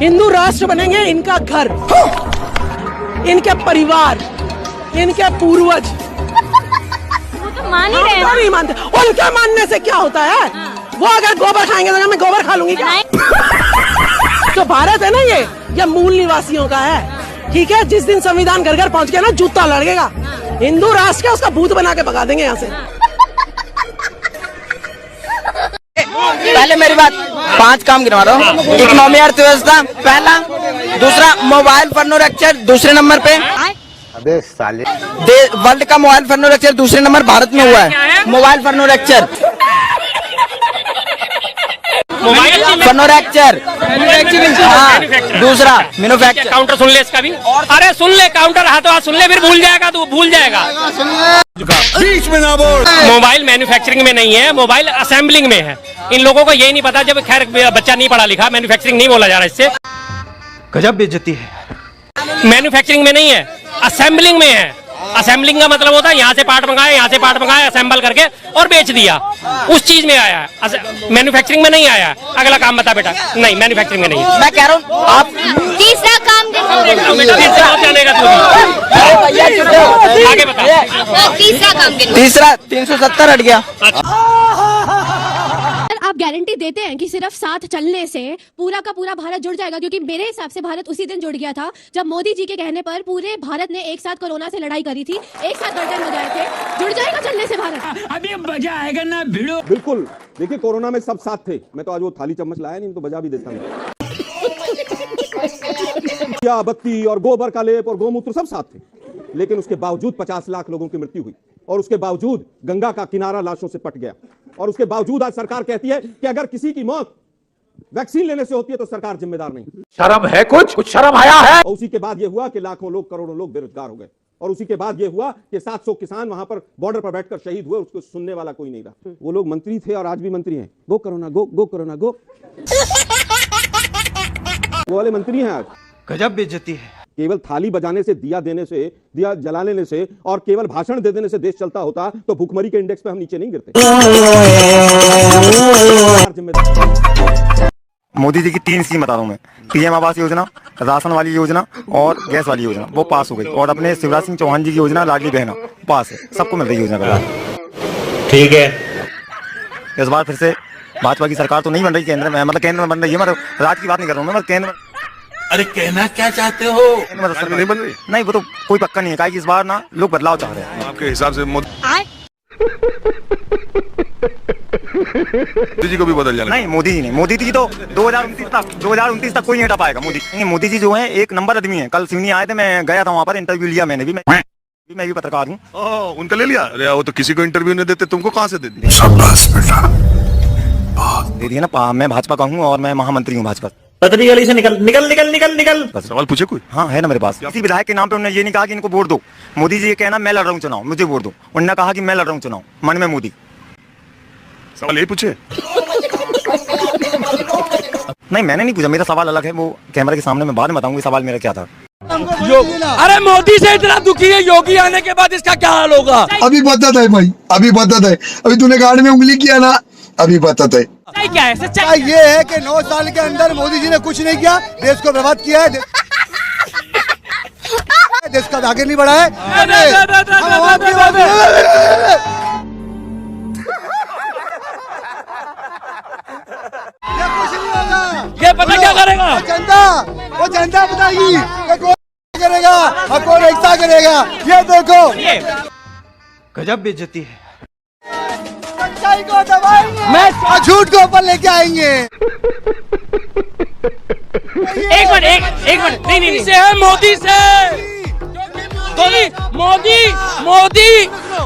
हिंदू राष्ट्र बनेंगे इनका घर, इनके परिवार, इनके पूर्वज। वो तो मान ही रहे हैं। नहीं मानते, उनके मानने से क्या होता है? वो अगर गोबर खाएंगे तो मैं गोबर खा लूंगी क्या? तो भारत है ना, ये मूल निवासियों का है, ठीक है। जिस दिन संविधान घर घर पहुंच गया ना, जूता लड़ेगा। हिंदू राष्ट्र का उसका भूत बना के भगा देंगे यहाँ से। पहले मेरी बात, 5 काम गिनवा दो। इकोनॉमी अर्थव्यवस्था पहला, दूसरा मोबाइल फर्नोरैक्चर दूसरे नंबर पे। अबे साले, वर्ल्ड का मोबाइल फर्नोरैक्चर दूसरे नंबर भारत में हुआ है। मोबाइल फर्नोरैक्चर, फर्नोरैक्चर, दूसरा मैन्युफैक्चर। काउंटर सुन ले इसका भी। अरे सुन ले, काउंटर हाथों हाथ सुन ले, फिर भूल जाएगा तू, भूल जाएगा। बीच में ना बोल। मोबाइल मैन्युफैक्चरिंग में नहीं है, मोबाइल असेंबलिंग में है। इन लोगों को यही नहीं पता। जब खैर बच्चा नहीं पढ़ा लिखा, मैन्युफैक्चरिंग नहीं बोला जा रहा इससे। गजब बेइज्जती है। मैन्युफैक्चरिंग में नहीं है, असेंबलिंग में है। असेंबलिंग का मतलब होता है यहाँ से पार्ट मंगाए, यहाँ से पार्ट मंगाए, असेंबल करके और बेच दिया। उस चीज में आया है, मैन्युफैक्चरिंग में नहीं आया। अगला काम बता बेटा। नहीं, मैन्युफैक्चरिंग में नहीं। मैं कह रहा हूँ आप तीसरा काम जानेगा तू। आगे बता। तीसरा काम तीसरा 370 हट गया। आप गारंटी देते हैं कि सिर्फ साथ चलने से पूरा का पूरा भारत जुड़ जाएगा? क्योंकि मेरे हिसाब से भारत उसी दिन जुड़ गया था जब मोदी जी के कहने पर पूरे भारत ने एक साथ कोरोना से लड़ाई करी थी, एक साथ गर्दन हो गए थे। जुड़ जाएगा चलने से भारत? अभी मजा आएगा ना भिड़ो। बिल्कुल, देखिए कोरोना में सब साथ थे। मैं तो आज वो थाली चम्मच लाया नहीं तो बजा भी देता मैं। या बत्ती और गोबर का लेप और गोमूत्र सब साथ थे, लेकिन उसके बावजूद 50 लाख लोगों की मृत्यु हुई, और उसके बावजूद गंगा का किनारा लाशों से पट गया, और उसके बावजूद आज सरकार कहती है कि अगर किसी की मौत वैक्सीन लेने से होती है तो सरकार जिम्मेदार नहीं। शर्म है कुछ शर्म आया है। और उसी के बाद यह हुआ कि लाखों लोग, करोड़ों लोग बेरोजगार हो गए, और उसी के बाद यह हुआ कि 700 किसान वहां पर बॉर्डर पर बैठकर शहीद हुए। उसको सुनने वाला कोई नहीं रहा। वो लोग मंत्री थे और आज भी मंत्री हैं। गो कोरोना गो, गो कोरोना गो। वो वाले मंत्री हैं आज। गजब बेइज्जती है। केवल थाली बजाने से, दिया देने से, दिया जला लेने से और केवल भाषण दे देने से देश चलता होता तो भूखमरी के इंडेक्स पे हम नीचे नहीं गिरते। मोदी जी की 3 स्कीम बता रहा हूं मैं। पीएम आवास योजना, राशन वाली योजना और गैस वाली योजना, वो पास हो गई। और अपने शिवराज सिंह चौहान जी की योजना लाडली बहना पास है। सबको मिल रही योजना का। ठीक है, इस बार फिर से भाजपा की सरकार तो नहीं बन रही केंद्र में, मतलब केंद्र में बन रही है। मतलब राज्य की बात नहीं कर रहा हूँ मैं, मतलब केंद्र। अरे कहना क्या चाहते हो? नहीं बन रही। नहीं, वो तो कोई पक्का नहीं है। इस बार ना लोग बदलाव चाह रहे हैं। आपके हिसाब से मोदी जी को भी बदल जाना? नहीं, मोदी जी नहीं। मोदी जी तो 2029 तक कोई नहीं हटा पाएगा। मोदी जी जो है एक नंबर आदमी है। कल सिवनी आए थे, मैं गया था वहाँ पर, इंटरव्यू लिया मैंने भी। मैं भी पत्रकार हूँ। उनका ले लिया? अरे वो तो किसी को इंटरव्यू नहीं देते, तुमको कहाँ से दे दी? दे दिया ना। मैं भाजपा का हूँ और मैं महामंत्री हूँ भाजपा। पतली गली से निकल निकल निकल निकल निकल। सवाल पूछे कोई? हाँ, है ना मेरे पास। किसी विधायक के नाम पे उन्होंने ये नहीं कहा कि इनको वोट दो। मोदी जी ये कहना मैं लड़ रहा हूँ चुनाव, मुझे वोट दो। उन्होंने कहा कि मैं लड़ रहा हूँ चुनाव, मन में मोदी। सवाल यही पूछे? नहीं, मैंने नहीं पूछा। मेरा सवाल अलग है, वो कैमरे के सामने मैं बाद में बताऊंगी सवाल मेरा क्या था। अरे मोदी से इतना दुखी है, योगी आने के बाद इसका क्या हाल होगा? अभी बता दे भाई, अभी बता दे। अभी तूने गाड़ी में उंगली किया ना, अभी बता दे। क्या है सच्चाई? ये है कि 9 साल के अंदर मोदी जी ने कुछ नहीं किया, देश को बर्बाद किया है, देश का आगे नहीं बढ़ा है। ये पता क्या करेगा? वो जनता बताएगी कौन करेगा और कौन एकता करेगा। ये देखो, गजब बेइज्जती है। सच्चाई को दबाएंगे, मैं झूठ को ऊपर लेके आएंगे। एक मिनट नहीं से है मोदी से।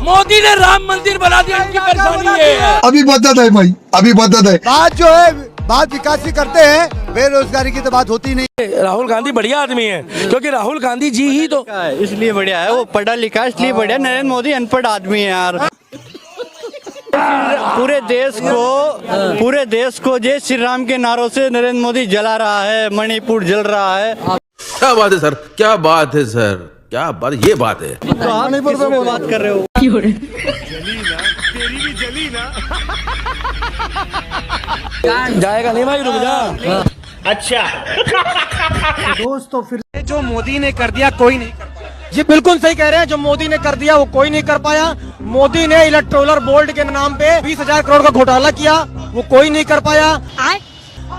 मोदी ने राम मंदिर बना दिया, इनकी परेशानी है। अभी बता दे भाई, अभी बता दे। बात जो है, बात विकास की करते हैं, बेरोजगारी की तो बात होती नहीं। राहुल गांधी बढ़िया आदमी है, क्योंकि राहुल गांधी जी ही तो इसलिए बढ़िया है। वो पढ़ा लिखा इसलिए बढ़िया। नरेंद्र मोदी अनपढ़ आदमी है यार। पूरे देश को जय श्री राम के नारों से नरेंद्र मोदी जला रहा है। मणिपुर जल रहा है। क्या बात है सर, क्या बात है सर, क्या बात, ये बात है। तो आप मणिपुर पे बात कर रहे हो? तेरी भी जली ना। जाएगा नहीं भाई, रुक जा। दोस्तों फिर जो मोदी ने कर दिया कोई नहीं कर पाया। ये बिल्कुल सही कह रहे हैं, जो मोदी ने कर दिया वो कोई नहीं कर पाया। मोदी ने इलेक्टोरल बोर्ड के नाम पे 20,000 करोड़ का घोटाला किया, वो कोई नहीं कर पाया।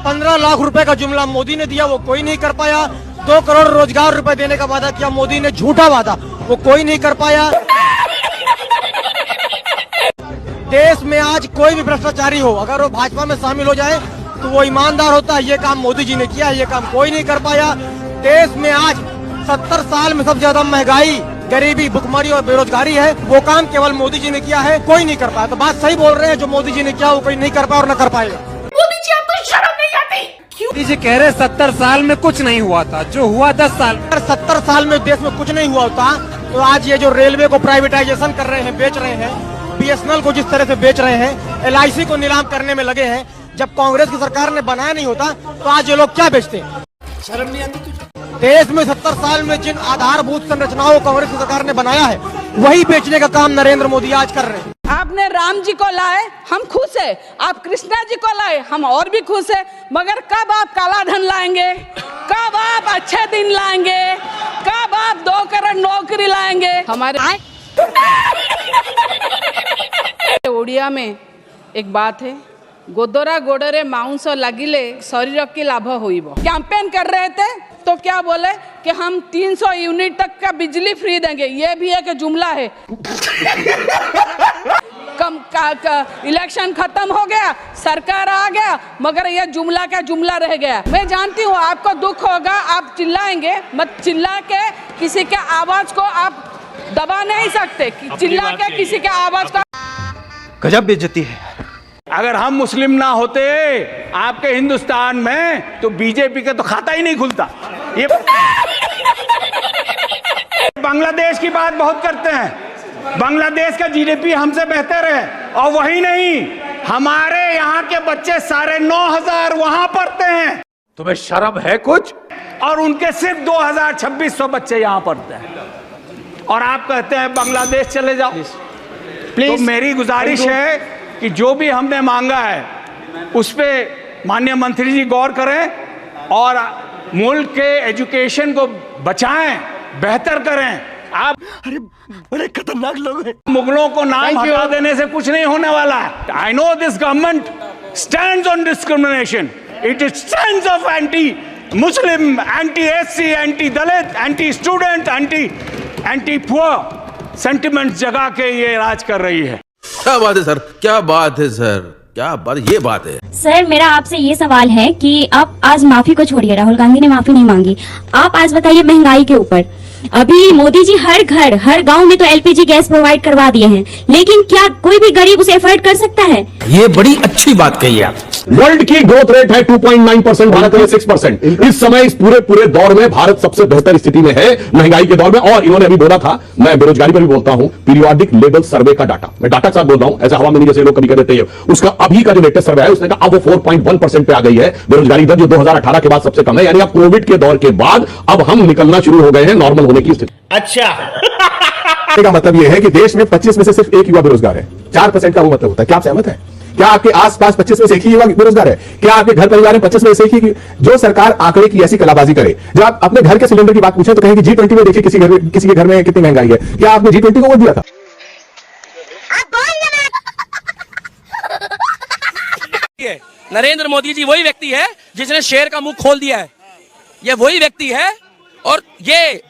15 लाख रुपए का जुमला मोदी ने दिया, वो कोई नहीं कर पाया। 2 करोड़ रोजगार रुपए देने का वादा किया मोदी ने, झूठा वादा, वो कोई नहीं कर पाया। देश में आज कोई भी भ्रष्टाचारी हो, अगर वो भाजपा में शामिल हो जाए तो वो ईमानदार होता है। ये काम मोदी जी ने किया, ये काम कोई नहीं कर पाया। देश में आज 70 साल में सबसे ज्यादा महंगाई, गरीबी, भुखमरी और बेरोजगारी है, वो काम केवल मोदी जी ने किया है, कोई नहीं कर पाया। तो बात सही बोल रहे हैं, जो मोदी जी ने किया वो कोई नहीं कर पाया और न कर पाएगा। मोदी जी आपको शर्म नहीं आती? मोदी जी कह रहे 70 साल में कुछ नहीं हुआ था, जो हुआ 10 साल। अगर 70 साल में देश में कुछ नहीं हुआ होता तो आज ये जो रेलवे को प्राइवेटाइजेशन कर रहे हैं, बेच रहे हैं, BSNL को जिस तरह से बेच रहे हैं, LIC को नीलाम करने में लगे हैं, जब कांग्रेस की सरकार ने बनाया नहीं होता तो आज ये लोग क्या बेचते? शर्म नहीं आती तुझे? देश में 70 साल में जिन आधारभूत संरचनाओं को कांग्रेस की सरकार ने बनाया है, वही बेचने का काम नरेंद्र मोदी आज कर रहे हैं। आपने राम जी को लाए, हम खुश है। आप कृष्णा जी को लाए, हम और भी खुश है। मगर कब आप काला धन लाएंगे? कब आप अच्छे दिन लाएंगे? कब आप 2 करोड़ नौकरी लाएंगे? हमारे ओडिया में एक बात है, गोदरा गोडरे माउंस लागिले शरीर की लाभ होइबो। कैंपेन कर रहे थे तो क्या बोले कि हम 300 यूनिट तक का बिजली फ्री देंगे। ये भी एक जुमला है। इलेक्शन खत्म हो गया, सरकार आ गया, मगर ये जुमला का जुमला रह गया। मैं जानती हूँ आपको दुख होगा, आप चिल्लाएंगे, मत चिल्ला के किसी के आवाज को आप दबा नहीं सकते। चिल्ला के किसी के आवाज का गजब बेइज्जती है। अगर हम मुस्लिम ना होते आपके हिंदुस्तान में तो बीजेपी का तो खाता ही नहीं खुलता। ये बांग्लादेश की बात बहुत करते हैं, बांग्लादेश का GDP हमसे बेहतर है, और वही नहीं, हमारे यहाँ के बच्चे 9,500 वहां पढ़ते हैं। तुम्हें शर्म है कुछ? और उनके सिर्फ 2,2600 बच्चे यहाँ पढ़ते हैं, और आप कहते हैं बांग्लादेश चले जाओ। तो मेरी गुजारिश है कि जो भी हमने मांगा है उस पे माननीय मंत्री जी गौर करें और मुल्क के एजुकेशन को बचाएं, बेहतर करें। आप अरे बड़े खतरनाक लोग हैं। मुगलों को नाम हटा देने से कुछ नहीं होने वाला है। I know this government stands on discrimination, it stands of anti Muslim, anti SC, anti Dalit, anti student, anti poor sentiments जगा के ये राज कर रही है। क्या बात है सर, क्या बात है सर, क्या बात, ये बात है। सर मेरा आपसे ये सवाल है कि आप आज माफी को छोड़िए, राहुल गांधी ने माफी नहीं मांगी, आप आज बताइए महंगाई के ऊपर। अभी मोदी जी हर घर हर गांव में तो LPG गैस प्रोवाइड करवा दिए हैं, लेकिन क्या कोई भी गरीब उसे अफोर्ड कर सकता है? ये बड़ी अच्छी बात कही आप। वर्ल्ड की ग्रोथ रेट है 2.9%, भारत में 6%। इस समय इस पूरे दौर में भारत सबसे बेहतर स्थिति में है महंगाई के दौर में। और इन्होंने अभी बोला था, मैं बेरोजगारी पर भी बोलता हूं, पीरियोडिक लेवल सर्वे का डाटा, मैं डाटा के साथ बोल रहा हूं, ऐसा हवा में नहीं जैसे लोग कभी कह देते हैं। उसका अभी का जो लेटेस्ट सर्वे है उसने कहा अब वो 4.1% पे आ गई है बेरोजगारी दर, जो 2018 के बाद सबसे कम है। यानी अब कोविड के दौर के बाद अब हम निकलना शुरू हो गए हैं नॉर्मल होने की स्थिति। अच्छा का मतलब यह है कि देश में 25 में से सिर्फ एक युवा बेरोजगार है। 4% का वो मतलब होता है। क्या आप सहमत है? क्या आपके आसपास 25 में से एक ही युवा बेरोजगार है? क्या आपके घर परिवार में 25 में से एक ही? जो सरकार आंकड़े की ऐसी कलाबाजी करे, जब आप अपने घर के सिलेंडर की बात पूछे तो कहेंगे G20 में देखिए किसी के घर में कितनी महंगाई है। क्या आपने G20 को वोट दिया था? नरेंद्र मोदी जी वही व्यक्ति है जिसने शेर का मुंह खोल दिया है। ये वही व्यक्ति है, और ये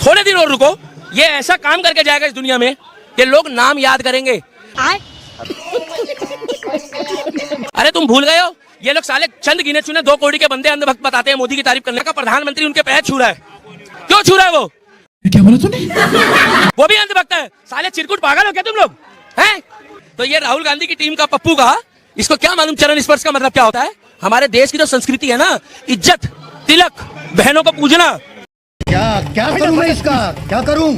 थोड़े दिन और रुको, ये ऐसा काम करके जाएगा इस दुनिया में कि लोग नाम याद करेंगे। अरे तुम भूल गए हो, ये लोग साले चंद गिने चुने 2 करोड़ के बंदे अंधभक्त बताते हैं मोदी की तारीफ करने का। प्रधानमंत्री उनके पैर छू रहा है, क्यों छू रहा है वो? क्या बोला तूने? वो भी अंधभक्त है। साले चिरकुट पागल हो क्या तुम लोग हैं? तो ये राहुल गांधी की टीम का पप्पू का, इसको क्या मालूम चरण स्पर्श का मतलब क्या होता है? हमारे देश की जो संस्कृति है ना, इज्जत, तिलक, बहनों को पूजना। क्या करूं मैं इसका, क्या करूं?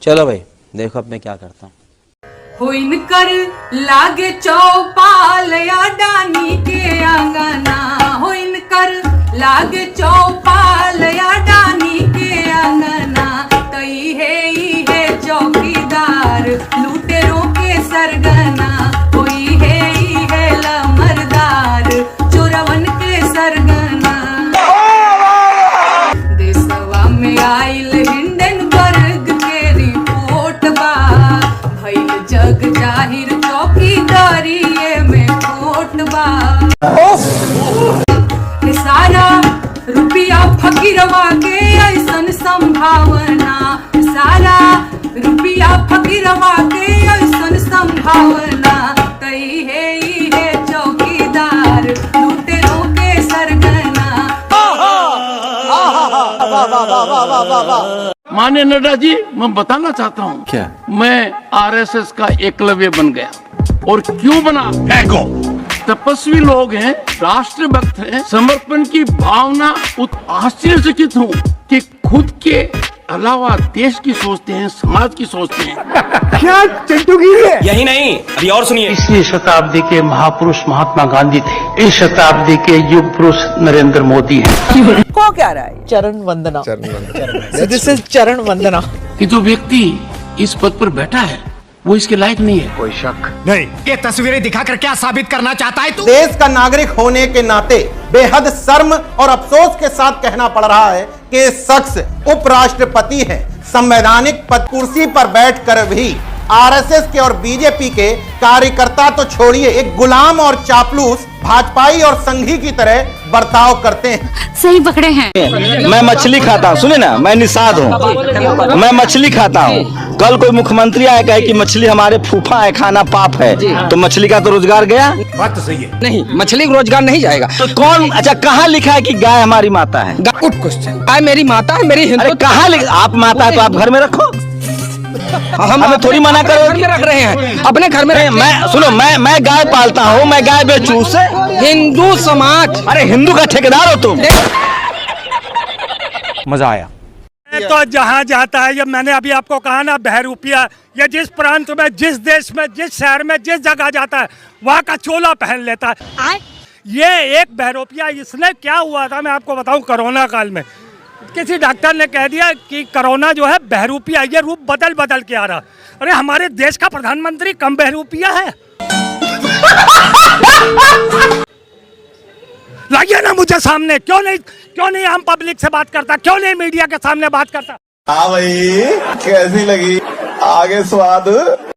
चलो भाई देखो अब मैं क्या करता हूँ। होइन कर लागे चौपाल या डानी के आंगना, होइन कर लागे चौपाल या डानी के आंगना, तई है चौकीदार लुटेरों के सरगना, कोई है लमरदार चोरवन के सरगना। रुपया फकीरवा के ऐसन संभावना सारा रुपया फकीरवा के ऐसन संभावना तई है चौकीदार लूटेरों के सरगना। माननीय नड्डा जी, मैं बताना चाहता हूँ क्या मैं आरएसएस का एकलव्य बन गया। और क्यों बना? तपस्वी लोग हैं, राष्ट्रभक्त हैं, समर्पण की भावना। आश्चर्यचकित हूँ कि खुद के अलावा देश की सोचते हैं, समाज की सोचते हैं। क्या चिंटू यही नहीं, अभी और सुनिए। इसी शताब्दी के महापुरुष महात्मा गांधी थे, इस शताब्दी के युग पुरुष नरेंद्र मोदी हैं। को क्या रहा है? चरण वंदना। दिस इज चरण वंदना। कि जो व्यक्ति इस पद पर बैठा है वो इसके लायक नहीं है। कोई शक नहीं। ये तस्वीरें दिखाकर क्या साबित करना चाहता है तू? देश का नागरिक होने के नाते बेहद शर्म और अफसोस के साथ कहना पड़ रहा है कि ये शख्स उपराष्ट्रपति है। संवैधानिक पद कुर्सी पर बैठकर भी आरएसएस के और बीजेपी के कार्यकर्ता तो छोड़िए, एक गुलाम और चापलूस भाजपाई और संघी की तरह बर्ताव करते हैं। सही पकड़े हैं। मैं मछली खाता हूँ, सुने ना, मैं निषाद हूँ, मैं मछली खाता हूँ। कल कोई मुख्यमंत्री आया कहे कि मछली हमारे फूफा है, खाना पाप है, तो मछली का तो रोजगार गया। बात तो सही है। नहीं, मछली का रोजगार नहीं जाएगा। तो कौन? अच्छा, कहाँ लिखा है कि गाय हमारी माता है? Good question. गाय मेरी माता है, मेरी हिंदू। कहाँ लिखा? आप माता है तो आप घर में रखो, हमें थोड़ी मना करो। घर में रख रहे हैं, अपने घर में। मैं सुनो, मैं गाय पालता हूँ, मैं गाय बेचूं से। हिंदू समाज। अरे हिंदू का ठेकेदार हो तुम। मजा आया। तो जहाँ जाता है, ये मैंने अभी आपको कहा ना, बहरूपिया, ये जिस प्रांत में, जिस देश में, जिस शहर में, जिस जगह जाता है वहाँ का चोला पहन लेता है। ये एक बहरूपिया, इसने क्या हुआ था मैं आपको बताऊं। कोरोना काल में किसी डॉक्टर ने कह दिया कि कोरोना जो है बहरूपिया, ये रूप बदल बदल के आ रहा। अरे हमारे देश का प्रधानमंत्री कम बहरूपिया है? लाइए ना मुझे सामने। क्यों नहीं आम पब्लिक से बात करता? क्यों नहीं मीडिया के सामने बात करता? हाँ भाई, कैसी लगी आगे स्वाद?